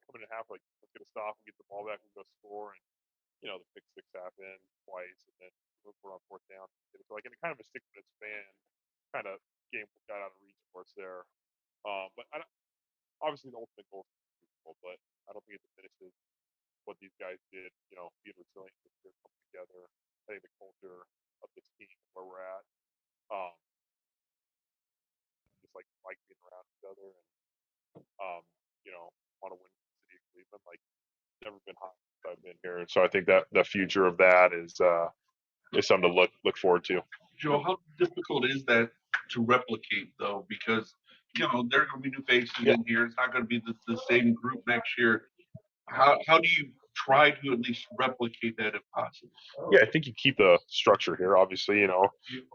coming in half, like, let's get a stop and get the ball back and go score. And, the pick six happened twice, and then we're on fourth down. So, like, in a kind of a 6 minute span, kind of game got out of reach for us there. But obviously the ultimate goal is beautiful, but I don't think it diminishes what these guys did, being resilient this year, coming together. I think the culture of this team, where we're at, um, just like being around each other and, want to win the city of Cleveland. Like, never been high since I've been here. So I think that the future of that is something to look forward to. Joe, how difficult is that to replicate, though? Because, there are going to be new faces in here. It's not going to be the same group next year. How do you try to at least replicate that if possible? Yeah, I think you keep the structure here. Obviously,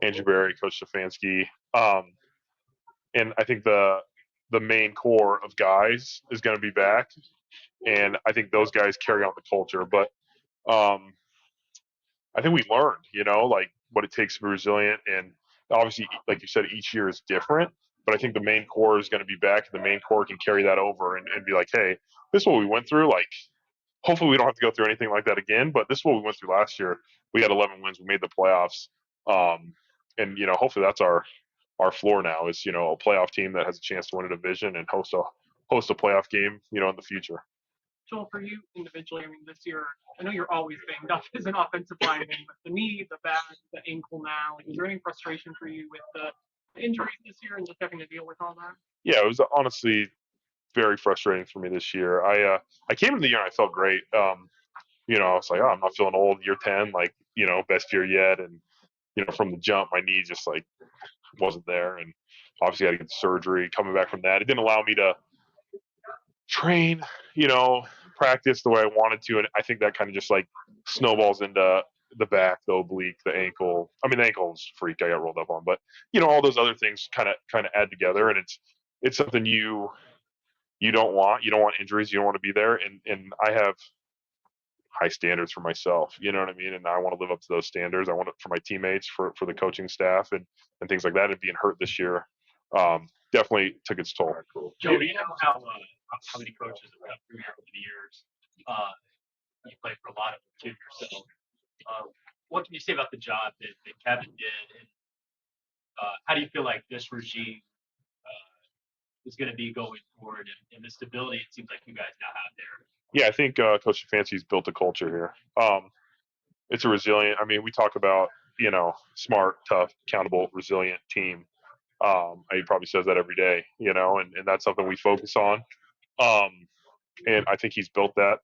Andrew Berry, Coach Stefanski, and I think the main core of guys is going to be back, and I think those guys carry on the culture. But I think we learned, like what it takes to be resilient, and obviously, like you said, each year is different. But I think the main core is going to be back, and the main core can carry that over and be like, hey, this is what we went through. Like, hopefully we don't have to go through anything like that again, but this is what we went through last year. We had 11 wins. We made the playoffs. And, hopefully that's our floor now is, a playoff team that has a chance to win a division and host a playoff game, in the future. Joel, for you individually, this year, I know you're always banged up as an offensive lineman, but the knee, the back, the ankle now, is there any frustration for you with the injuries this year and just having to deal with all that? Yeah, it was honestly very frustrating for me this year. I came into the year and I felt great. I was like, oh, I'm not feeling old. Year 10, like, best year yet. And, from the jump, my knee just like wasn't there. And obviously I had to get surgery coming back from that. It didn't allow me to train, practice the way I wanted to. And I think that kind of just like snowballs into the back, the oblique, the ankle. I mean, the ankle's freak I got rolled up on, but all those other things kind of add together. And it's something you don't want. You don't want injuries. You don't want to be there. And I have high standards for myself. You know what I mean? And I want to live up to those standards. I want it for my teammates, for the coaching staff, and things like that. And being hurt this year definitely took its toll. Joe, do you know how many coaches have come through here over the years? You played for a lot of them too yourself. What can you say about the job that Kevin did? And how do you feel like this regime is going to be going forward, and the stability it seems like you guys now have there? Yeah, I think Coach Stefanski's built a culture here. It's a resilient. I mean, we talk about smart, tough, accountable, resilient team. He probably says that every day, and that's something we focus on. And I think he's built that.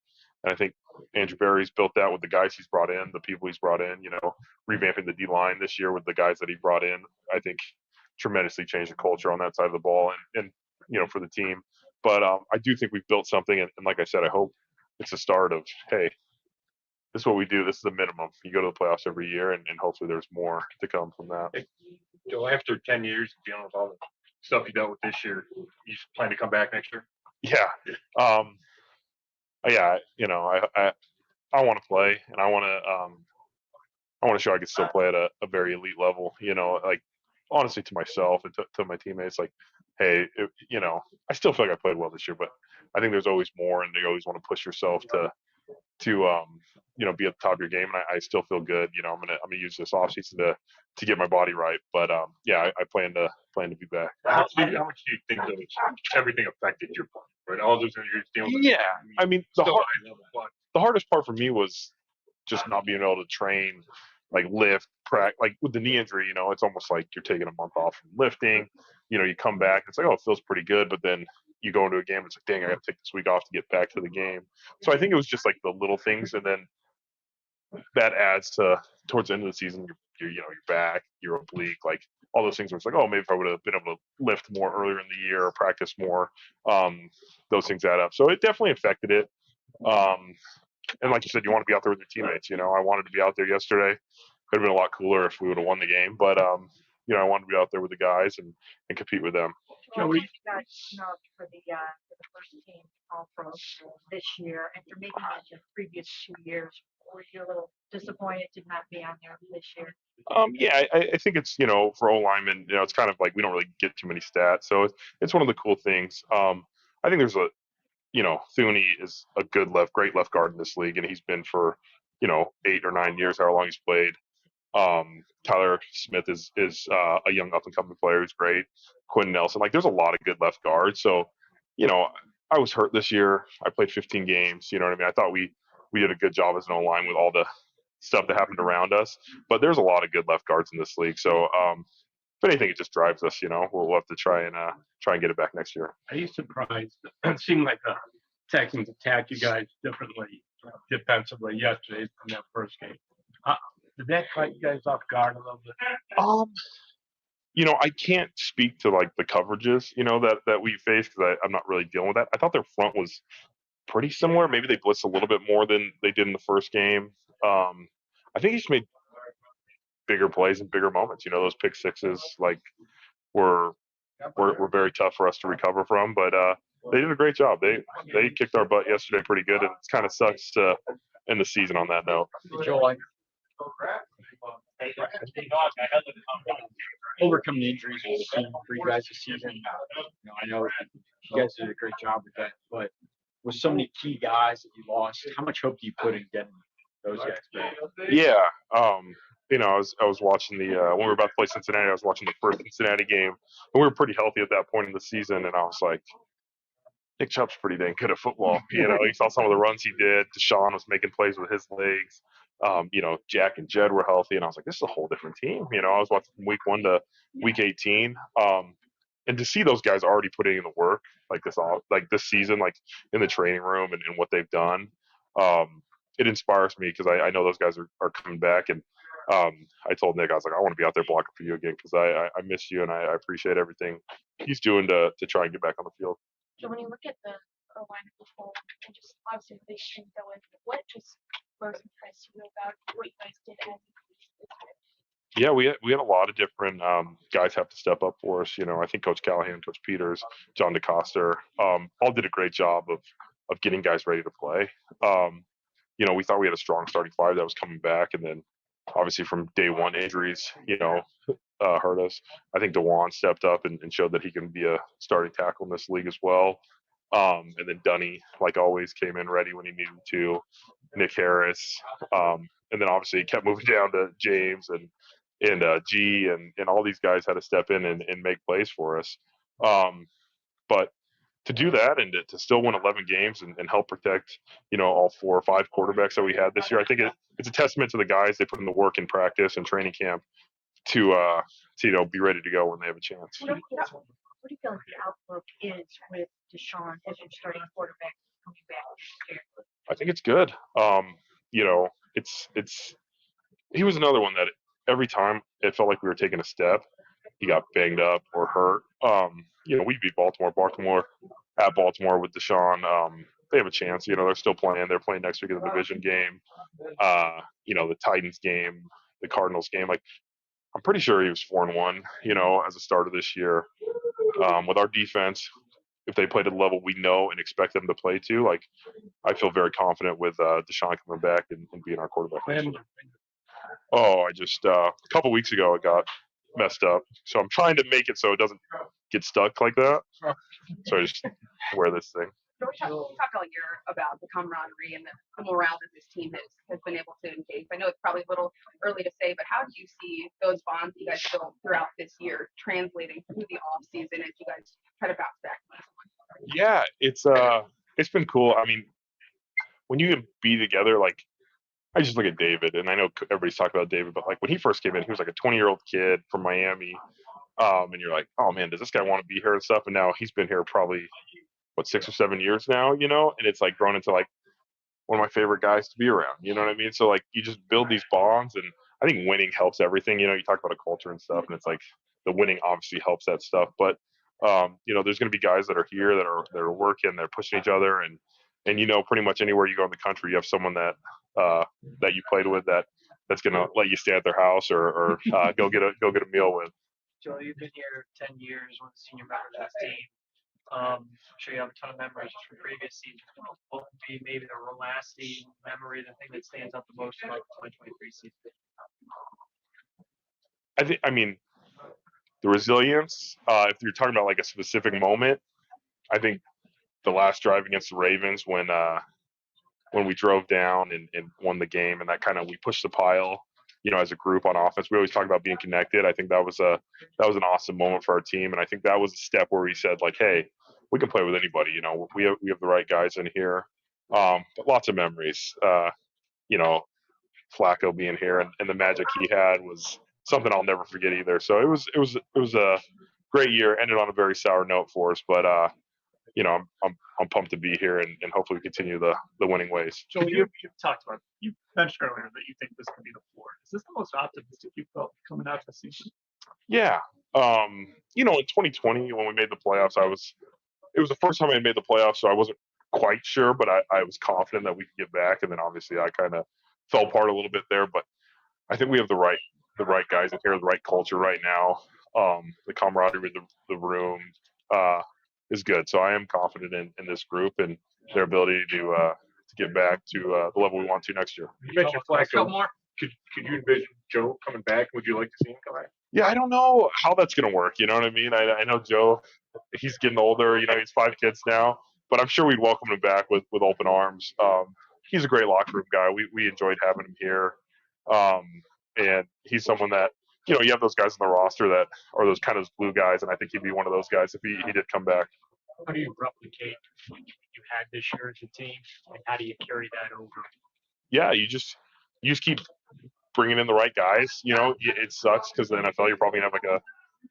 And I think Andrew Berry's built that with the guys he's brought in, the people he's brought in, revamping the D-line this year with the guys that he brought in. I think tremendously changed the culture on that side of the ball and for the team. But I do think we've built something. And like I said, I hope it's a start of, hey, this is what we do. This is the minimum. You go to the playoffs every year, and hopefully there's more to come from that. Hey, Joe, after 10 years dealing with all the stuff you dealt with this year, you plan to come back next year? Yeah. I want to play, and I want to show I can still play at a very elite level, like honestly to myself and to my teammates, like, hey, I still feel like I played well this year, but I think there's always more, and you always want to push yourself to be at the top of your game. And I still feel good. I'm gonna use this offseason to get my body right. But I plan to be back. How much do you think everything affected your play? Right, all those injuries dealing with. Yeah, I mean the hardest part for me was just not being able to train, like lift, practice. Like with the knee injury, it's almost like you're taking a month off from lifting. You come back, it's like, oh, it feels pretty good, but then you go into a game, it's like, dang, I got to take this week off to get back to the game. So I think it was just like the little things, and then that adds to towards the end of the season, your back, your oblique, like all those things where it's like, oh, maybe if I would have been able to lift more earlier in the year or practice more, those things add up. So it definitely affected it. And like you said, you want to be out there with your teammates. I wanted to be out there yesterday. Could have been a lot cooler if we would have won the game, but I wanted to be out there with the guys and compete with them. Well, you got snubbed for the first team All Pro this year, after making it the previous 2 years. Were you a little disappointed to not be on there this year? Yeah, I think it's for O linemen, it's kind of like we don't really get too many stats, so it's one of the cool things. I think there's Thuney is a great left guard in this league, and he's been for 8 or 9 years, however long he's played. Tyler Smith is a young up and coming player who's great. Quinn Nelson, like there's a lot of good left guards. So, I was hurt this year. I played 15 games. You know what I mean? I thought we did a good job as an O-line with all the stuff that happened around us. But there's a lot of good left guards in this league. So, if anything, it just drives us. We'll have to try and get it back next year. Are you surprised? It seemed like the Texans attacked you guys differently defensively yesterday from that first game. Did that cut you guys off guard a little bit? I can't speak to like the coverages, that we faced because I'm not really dealing with that. I thought their front was pretty similar. Maybe they blitzed a little bit more than they did in the first game. I think he just made bigger plays and bigger moments. Those pick sixes like were very tough for us to recover from, but they did a great job. They kicked our butt yesterday pretty good, and it kind of sucks to end the season on that note. Joel, overcoming the injuries we've seen for you guys this season. I know you guys did a great job with that, but with so many key guys that you lost, how much hope do you put in getting those guys back? Yeah. I was watching the when we were about to play Cincinnati, I was watching the first Cincinnati game, and we were pretty healthy at that point in the season, and I was like, Nick Chubb's pretty dang good at football. You saw some of the runs he did. Deshaun was making plays with his legs. Jack and Jed were healthy, and I was like, this is a whole different team. I was watching from week 1 to week 18. And to see those guys already putting in the work like this season, like in the training room and what they've done, it inspires me because I know those guys are coming back. And I told Nick, I was like, I want to be out there blocking for you again because I miss you and I appreciate everything he's doing to try and get back on the field. So when you look at the line of football and just obviously the big thing going, what just most impressed you about what you guys did as a team? Yeah, we had a lot of different guys have to step up for us. I think Coach Callahan, Coach Peters, John DeCoster, all did a great job of getting guys ready to play. We thought we had a strong starting five that was coming back, and then obviously from day one injuries, hurt us. I think DeJuan stepped up and showed that he can be a starting tackle in this league as well. And then Dunny, like always, came in ready when he needed to. Nick Harris, and then obviously he kept moving down to James and G and all these guys had to step in and make plays for us. But to do that and to still win 11 games and help protect, all 4 or 5 quarterbacks that we had this year, I think it's a testament to the guys. They put in the work in practice and training camp to be ready to go when they have a chance. What do you feel like the outlook is with Deshaun as your starting quarterback coming back next year? I think it's good. He was another one that every time it felt like we were taking a step, he got banged up or hurt. We beat Baltimore at Baltimore with Deshaun. They have a chance. They're still playing. They're playing next week in the division game. The Titans game, the Cardinals game. Like, I'm pretty sure he was 4-1, as a starter this year. With our defense, if they played at the level we know and expect them to play to, like, I feel very confident with Deshaun coming back and being our quarterback. I just a couple weeks ago it got messed up, so I'm trying to make it so it doesn't get stuck like that. So I just wear this thing. We talked all year about the camaraderie and the morale that this team has been able to engage. I know it's probably a little early to say, but how do you see those bonds you guys built throughout this year translating through the off season as you guys try to bounce back? Yeah, it's been cool. I mean, when you can be together, like, I just look at David, and I know everybody's talking about David, but like when he first came in, he was like a 20-year-old kid from Miami, and you're like, oh man, does this guy want to be here and stuff? And now he's been here probably 6 or 7 years now, and it's like grown into like one of my favorite guys to be around. You know what I mean? So like you just build these bonds, and I think winning helps everything. You talk about a culture and stuff, and it's like the winning obviously helps that stuff. But there's going to be guys that are here that are working, they're pushing each other, and pretty much anywhere you go in the country, you have someone that you played with that's going to let you stay at their house or go get a meal with. Joel, you've been here 10 years, one of the senior members of this team. I'm sure you have a ton of memories from previous seasons. What would be maybe the lasting memory, the thing that stands out the most about the 2023 season? I mean, the resilience. If you're talking about like a specific moment, I think the last drive against the Ravens when we drove down and won the game, and that kind of we pushed the pile, as a group on offense. We always talk about being connected. I think that was an awesome moment for our team, and I think that was a step where we said like, hey, we can play with anybody. We have the right guys in here. But lots of memories. Flacco being here and the magic he had was something I'll never forget either. So it was a great year. Ended on a very sour note for us, but I'm pumped to be here and hopefully continue the winning ways. Joel, you talked about, you mentioned earlier that you think this could be the floor. Is this the most optimistic you felt coming out of the season? Yeah. In 2020 when we made the playoffs, it was the first time I made the playoffs, so I wasn't quite sure, but I was confident that we could get back. And then obviously I kind of fell apart a little bit there, but I think we have the right guys in here, the right culture right now. The camaraderie with the room is good. So I am confident in this group and their ability to get back to the level we want to next year. You mentioned Flacco. Could you envision Joe coming back? Would you like to see him come back? Yeah, I don't know how that's going to work. You know what I mean? I know Joe, he's getting older. He's 5 kids now, but I'm sure we'd welcome him back with open arms. He's a great locker room guy. We enjoyed having him here. And he's someone that, you have those guys on the roster that are those kind of glue guys, and I think he'd be one of those guys if he did come back. How do you replicate what you had this year as a team, and how do you carry that over? Yeah, you just keep bringing in the right guys. It sucks because the NFL, you're probably gonna have like a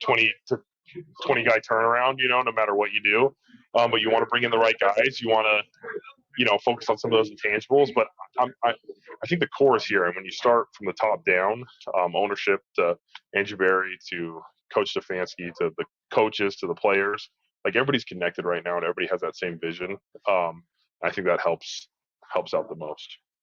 20 guy turnaround. No matter what you do, but you want to bring in the right guys. You want to focus on some of those intangibles. But I think the core is here, and when you start from the top down, ownership to Andrew Berry to Coach Stefanski to the coaches to the players, like everybody's connected right now, and everybody has that same vision. I think that helps out the most.